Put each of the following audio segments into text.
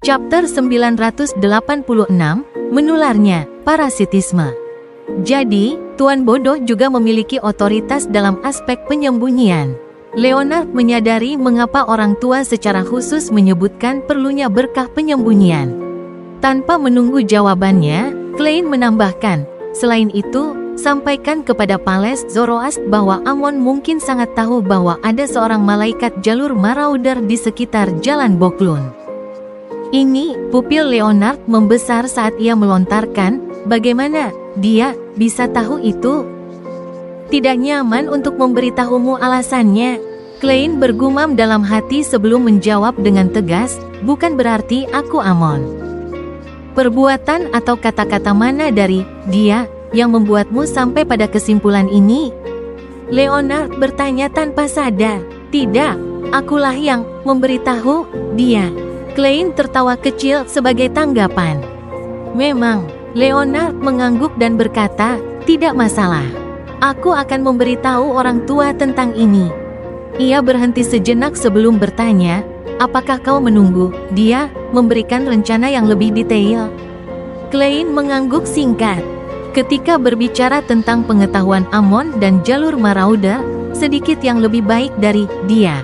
Chapter 986, Menularnya, Parasitisme. Jadi, Tuan Bodoh juga memiliki otoritas dalam aspek penyembunyian. Leonard menyadari mengapa orang tua secara khusus menyebutkan perlunya berkah penyembunyian. Tanpa menunggu jawabannya, Klein menambahkan, selain itu, sampaikan kepada Pales Zoroast bahwa Amon mungkin sangat tahu bahwa ada seorang malaikat jalur marauder di sekitar Jalan Boklun. Ini, pupil Leonard membesar saat ia melontarkan, bagaimana dia bisa tahu itu? Tidak nyaman untuk memberitahumu alasannya. Klein bergumam dalam hati sebelum menjawab dengan tegas, bukan berarti aku Amon. Perbuatan atau kata-kata mana dari dia yang membuatmu sampai pada kesimpulan ini? Leonard bertanya tanpa sadar. Tidak, akulah yang memberitahu dia. Klein tertawa kecil sebagai tanggapan. Memang, Leonard mengangguk dan berkata, tidak masalah. Aku akan memberitahu orang tua tentang ini. Ia berhenti sejenak sebelum bertanya, apakah kau menunggu dia memberikan rencana yang lebih detail? Klein mengangguk singkat. Ketika berbicara tentang pengetahuan Amon dan jalur marauder, sedikit yang lebih baik dari dia.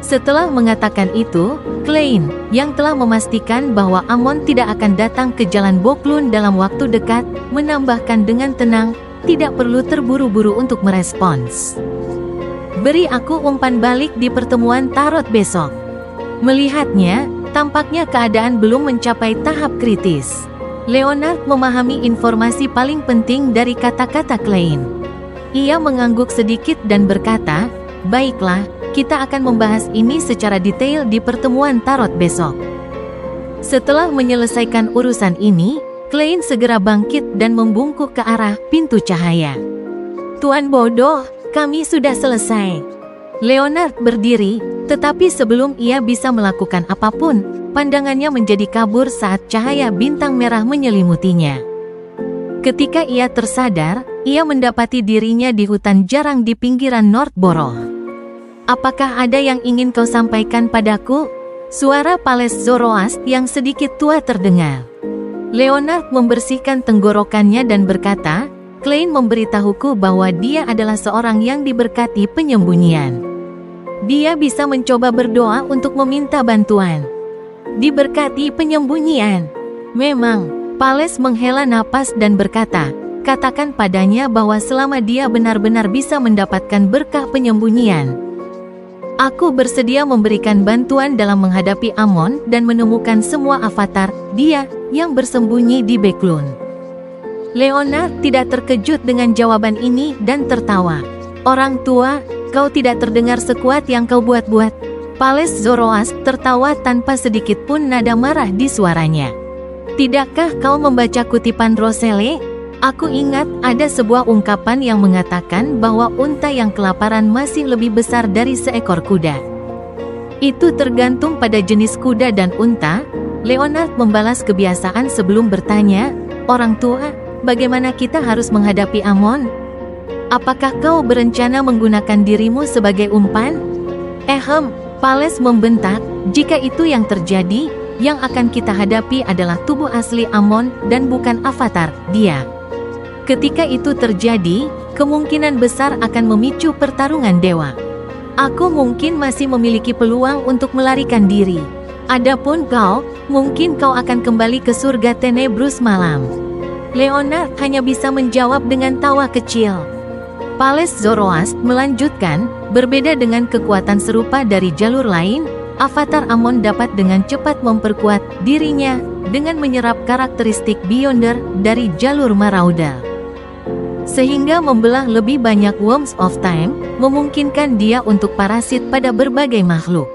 Setelah mengatakan itu, Klein, yang telah memastikan bahwa Amon tidak akan datang ke Jalan Boklun dalam waktu dekat, menambahkan dengan tenang, tidak perlu terburu-buru untuk merespons. Beri aku umpan balik di pertemuan tarot besok. Melihatnya, tampaknya keadaan belum mencapai tahap kritis. Leonard memahami informasi paling penting dari kata-kata Klein. Ia mengangguk sedikit dan berkata, baiklah, kita akan membahas ini secara detail di pertemuan tarot besok. Setelah menyelesaikan urusan ini, Klein segera bangkit dan membungkuk ke arah pintu cahaya. Tuan Bodoh, kami sudah selesai. Leonard berdiri, tetapi sebelum ia bisa melakukan apapun, pandangannya menjadi kabur saat cahaya bintang merah menyelimutinya. Ketika ia tersadar, ia mendapati dirinya di hutan jarang di pinggiran Northborough. Apakah ada yang ingin kau sampaikan padaku? Suara Pales Zoroast yang sedikit tua terdengar. Leonard membersihkan tenggorokannya dan berkata, Klein memberitahuku bahwa dia adalah seorang yang diberkati penyembunyian. Dia bisa mencoba berdoa untuk meminta bantuan. Diberkati penyembunyian. Memang, Pales menghela napas dan berkata, katakan padanya bahwa selama dia benar-benar bisa mendapatkan berkah penyembunyian, aku bersedia memberikan bantuan dalam menghadapi Amon dan menemukan semua avatar dia yang bersembunyi di Boklun. Leonard tidak terkejut dengan jawaban ini dan tertawa. Orang tua, kau tidak terdengar sekuat yang kau buat-buat. Pales Zoroast tertawa tanpa sedikit pun nada marah di suaranya. Tidakkah kau membaca kutipan Roselle? Aku ingat ada sebuah ungkapan yang mengatakan bahwa unta yang kelaparan masih lebih besar dari seekor kuda. Itu tergantung pada jenis kuda dan unta. Leonard membalas kebiasaan sebelum bertanya, orang tua, bagaimana kita harus menghadapi Amon? Apakah kau berencana menggunakan dirimu sebagai umpan? Pales membentak, jika itu yang terjadi, yang akan kita hadapi adalah tubuh asli Amon dan bukan avatar dia. Ketika itu terjadi, kemungkinan besar akan memicu pertarungan dewa. Aku mungkin masih memiliki peluang untuk melarikan diri. Adapun kau, mungkin kau akan kembali ke surga Tenebrus malam. Leonard hanya bisa menjawab dengan tawa kecil. Pales Zoroast melanjutkan, berbeda dengan kekuatan serupa dari jalur lain, avatar Amon dapat dengan cepat memperkuat dirinya dengan menyerap karakteristik Beyonder dari jalur marauder. Sehingga membelah lebih banyak Worms of Time, memungkinkan dia untuk parasit pada berbagai makhluk.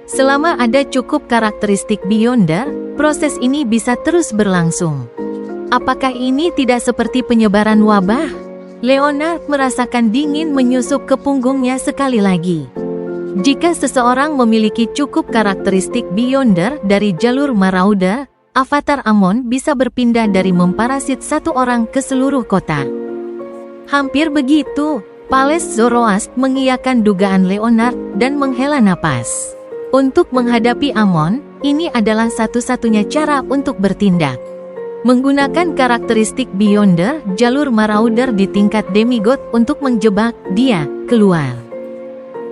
Selama ada cukup karakteristik Beyonder, proses ini bisa terus berlangsung. Apakah ini tidak seperti penyebaran wabah? Leonard merasakan dingin menyusup ke punggungnya sekali lagi. Jika seseorang memiliki cukup karakteristik Beyonder dari jalur marauder, avatar Amon bisa berpindah dari memparasit satu orang ke seluruh kota. Hampir begitu, Pales Zoroast mengiyakan dugaan Leonard dan menghela napas. Untuk menghadapi Amon, ini adalah satu-satunya cara untuk bertindak. Menggunakan karakteristik Beyonder, jalur Marauder di tingkat demigod untuk menjebak dia keluar.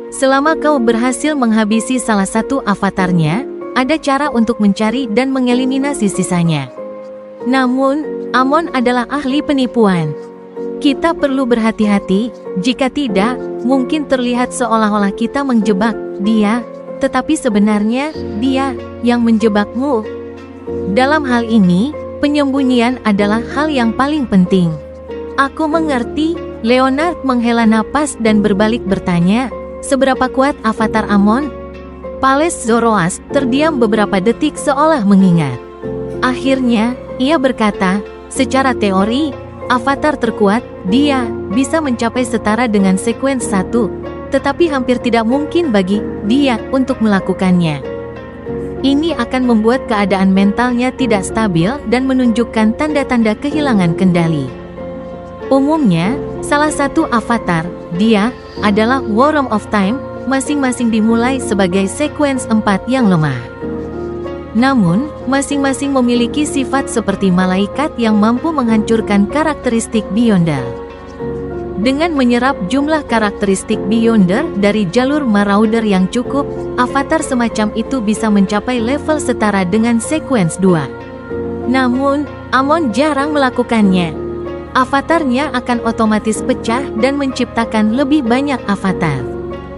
Selama kau berhasil menghabisi salah satu avatarnya, ada cara untuk mencari dan mengeliminasi sisanya. Namun, Amon adalah ahli penipuan. Kita perlu berhati-hati, jika tidak, mungkin terlihat seolah-olah kita menjebak dia, tetapi sebenarnya dia yang menjebakmu. Dalam hal ini, penyembunyian adalah hal yang paling penting. Aku mengerti. Leonard menghela napas dan berbalik bertanya, seberapa kuat avatar Amon? Pales Zoroast terdiam beberapa detik seolah mengingat. Akhirnya, ia berkata, secara teori, avatar terkuat, dia bisa mencapai setara dengan Sequence 1, tetapi hampir tidak mungkin bagi dia untuk melakukannya. Ini akan membuat keadaan mentalnya tidak stabil dan menunjukkan tanda-tanda kehilangan kendali. Umumnya, salah satu avatar, dia, adalah Worm of Time, masing-masing dimulai sebagai Sequence 4 yang lemah. Namun, masing-masing memiliki sifat seperti malaikat yang mampu menghancurkan karakteristik Beyonder. Dengan menyerap jumlah karakteristik Beyonder dari jalur Marauder yang cukup, avatar semacam itu bisa mencapai level setara dengan Sequence 2. Namun, Amon jarang melakukannya. Avatarnya akan otomatis pecah dan menciptakan lebih banyak avatar.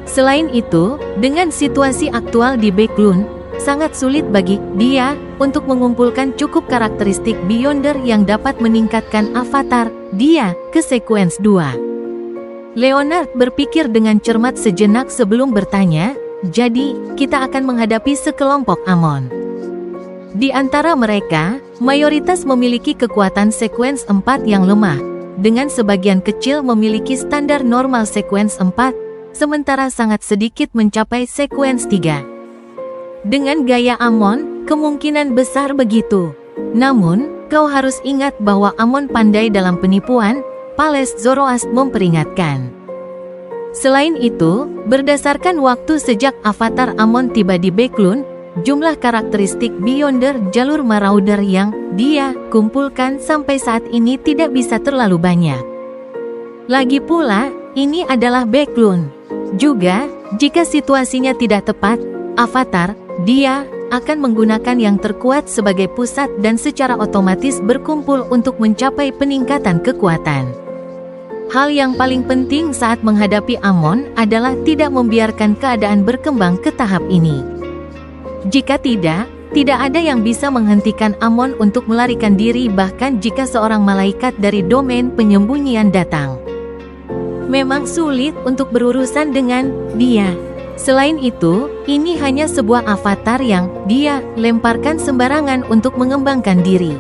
Selain itu, dengan situasi aktual di Backlund, sangat sulit bagi dia untuk mengumpulkan cukup karakteristik Beyonder yang dapat meningkatkan avatar dia ke Sequence 2. Leonard berpikir dengan cermat sejenak sebelum bertanya, jadi, kita akan menghadapi sekelompok Amon. Di antara mereka, mayoritas memiliki kekuatan Sequence 4 yang lemah, dengan sebagian kecil memiliki standar normal Sequence 4, sementara sangat sedikit mencapai Sequence 3. Dengan gaya Amon, kemungkinan besar begitu. Namun, kau harus ingat bahwa Amon pandai dalam penipuan, Pales Zoroast memperingatkan. Selain itu, berdasarkan waktu sejak avatar Amon tiba di Backlund, jumlah karakteristik Beyonder jalur Marauder yang dia kumpulkan sampai saat ini tidak bisa terlalu banyak. Lagi pula, ini adalah Backlund. Juga, jika situasinya tidak tepat, avatar dia akan menggunakan yang terkuat sebagai pusat dan secara otomatis berkumpul untuk mencapai peningkatan kekuatan. Hal yang paling penting saat menghadapi Amon adalah tidak membiarkan keadaan berkembang ke tahap ini. Jika tidak ada yang bisa menghentikan Amon untuk melarikan diri bahkan jika seorang malaikat dari domain penyembunyian datang. Memang sulit untuk berurusan dengan dia. Selain itu, ini hanya sebuah avatar yang dia lemparkan sembarangan untuk mengembangkan diri.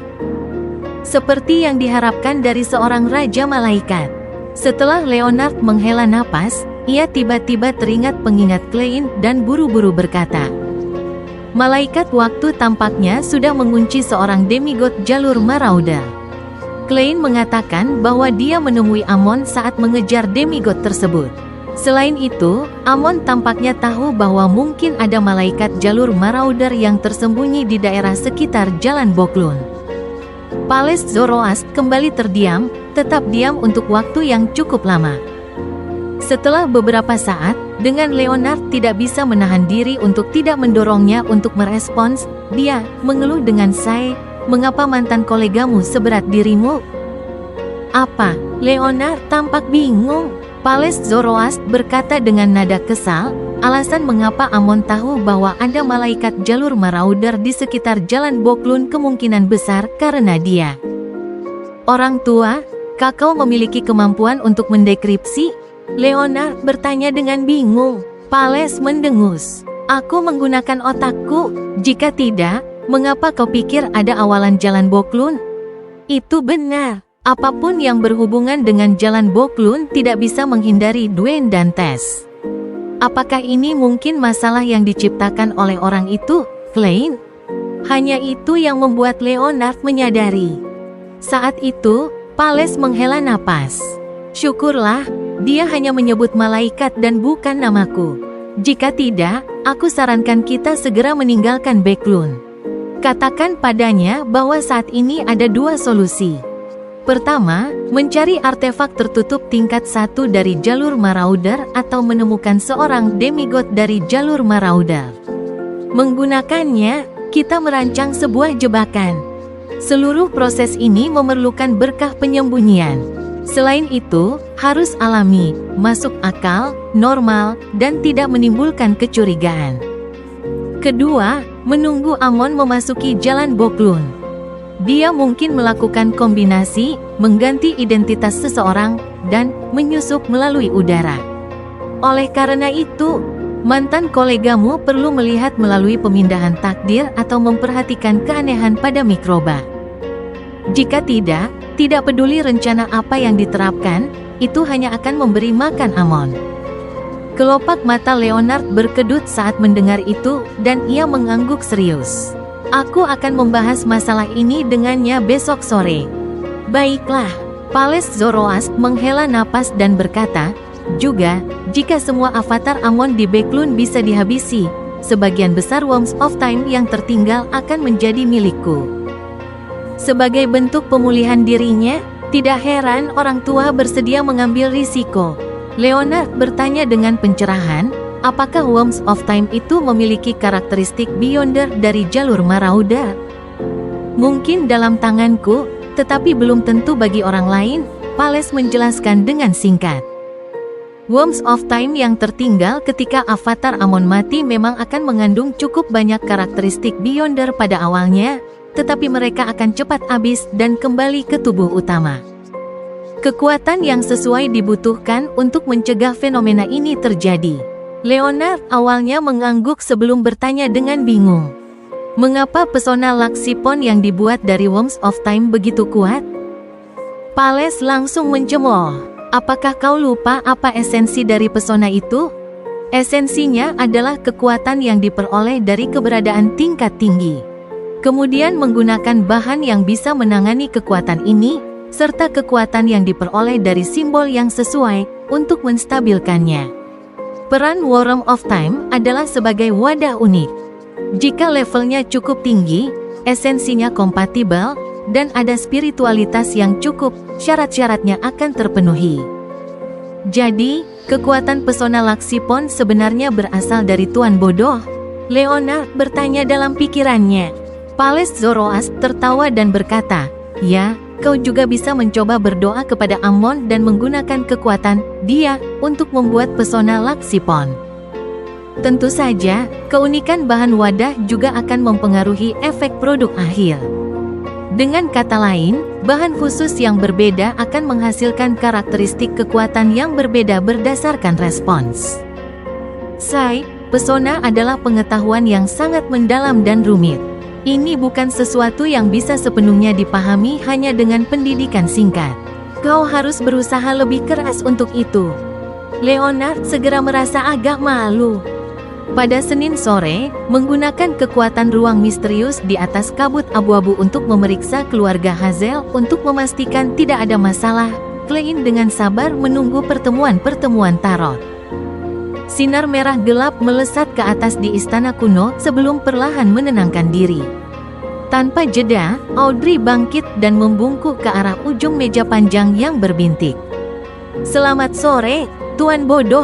Seperti yang diharapkan dari seorang raja malaikat. Setelah Leonard menghela napas, ia tiba-tiba teringat pengingat Klein dan buru-buru berkata, malaikat waktu tampaknya sudah mengunci seorang demigod jalur Marauder. Klein mengatakan bahwa dia menemui Amon saat mengejar demigod tersebut. Selain itu, Amon tampaknya tahu bahwa mungkin ada malaikat jalur Marauder yang tersembunyi di daerah sekitar Jalan Backlund. Pales Zoroast kembali terdiam, tetap diam untuk waktu yang cukup lama. Setelah beberapa saat, dengan Leonard tidak bisa menahan diri untuk tidak mendorongnya untuk merespons, dia mengeluh dengan say, mengapa mantan kolegamu seberat dirimu? Apa? Leonard tampak bingung. Pales Zoroast berkata dengan nada kesal, alasan mengapa Amon tahu bahwa ada malaikat jalur Marauder di sekitar Jalan Backlund kemungkinan besar karena dia. Orang tua, kakau memiliki kemampuan untuk mendekripsi? Leonard bertanya dengan bingung. Pales mendengus. Aku menggunakan otakku, jika tidak, mengapa kau pikir ada awalan Jalan Backlund? Itu benar. Apapun yang berhubungan dengan Jalan Backlund tidak bisa menghindari Dwayne dan Tess. Apakah ini mungkin masalah yang diciptakan oleh orang itu, Klein? Hanya itu yang membuat Leonard menyadari. Saat itu, Pales menghela napas. Syukurlah, dia hanya menyebut malaikat dan bukan namaku. Jika tidak, aku sarankan kita segera meninggalkan Backlund. Katakan padanya bahwa saat ini ada dua solusi. Pertama, mencari artefak tertutup tingkat 1 dari jalur Marauder atau menemukan seorang demigod dari jalur Marauder. Menggunakannya, kita merancang sebuah jebakan. Seluruh proses ini memerlukan berkah penyembunyian. Selain itu, harus alami, masuk akal, normal, dan tidak menimbulkan kecurigaan. Kedua, menunggu Amon memasuki jalan Backlund. Dia mungkin melakukan kombinasi, mengganti identitas seseorang, dan menyusup melalui udara. Oleh karena itu, mantan kolegamu perlu melihat melalui pemindahan takdir atau memperhatikan keanehan pada mikroba. Jika tidak peduli rencana apa yang diterapkan, itu hanya akan memberi makan Amon. Kelopak mata Leonard berkedut saat mendengar itu, dan ia mengangguk serius. Aku akan membahas masalah ini dengannya besok sore. Baiklah, Pales Zoroast menghela napas dan berkata, juga, jika semua avatar Amon di Backlund bisa dihabisi, sebagian besar Worms of Time yang tertinggal akan menjadi milikku. Sebagai bentuk pemulihan dirinya, tidak heran orang tua bersedia mengambil risiko. Leonard bertanya dengan pencerahan, apakah Worms of Time itu memiliki karakteristik Beyonder dari jalur Marauder? Mungkin dalam tanganku, tetapi belum tentu bagi orang lain, Pales menjelaskan dengan singkat. Worms of Time yang tertinggal ketika avatar Amon mati memang akan mengandung cukup banyak karakteristik Beyonder pada awalnya, tetapi mereka akan cepat habis dan kembali ke tubuh utama. Kekuatan yang sesuai dibutuhkan untuk mencegah fenomena ini terjadi. Leonard awalnya mengangguk sebelum bertanya dengan bingung. Mengapa pesona Laksipon yang dibuat dari Worms of Time begitu kuat? Pales langsung mencemooh. Apakah kau lupa apa esensi dari pesona itu? Esensinya adalah kekuatan yang diperoleh dari keberadaan tingkat tinggi. Kemudian menggunakan bahan yang bisa menangani kekuatan ini, serta kekuatan yang diperoleh dari simbol yang sesuai untuk menstabilkannya. Peran Worm of Time adalah sebagai wadah unik. Jika levelnya cukup tinggi, esensinya kompatibel, dan ada spiritualitas yang cukup, syarat-syaratnya akan terpenuhi. Jadi, kekuatan pesona Laksipon sebenarnya berasal dari Tuan Bodoh? Leonard bertanya dalam pikirannya. Pales Zoroast tertawa dan berkata, ya, kau juga bisa mencoba berdoa kepada Amon dan menggunakan kekuatan dia untuk membuat pesona Laksipon. Tentu saja, keunikan bahan wadah juga akan mempengaruhi efek produk akhir. Dengan kata lain, bahan khusus yang berbeda akan menghasilkan karakteristik kekuatan yang berbeda berdasarkan respons. Pesona adalah pengetahuan yang sangat mendalam dan rumit. Ini bukan sesuatu yang bisa sepenuhnya dipahami hanya dengan pendidikan singkat. Kau harus berusaha lebih keras untuk itu. Leonard segera merasa agak malu. Pada Senin sore, menggunakan kekuatan ruang misterius di atas kabut abu-abu untuk memeriksa keluarga Hazel untuk memastikan tidak ada masalah, Klein dengan sabar menunggu pertemuan-pertemuan tarot. Sinar merah gelap melesat ke atas di istana kuno sebelum perlahan menenangkan diri. Tanpa jeda, Audrey bangkit dan membungkuk ke arah ujung meja panjang yang berbintik. Selamat sore, Tuan Bodoh.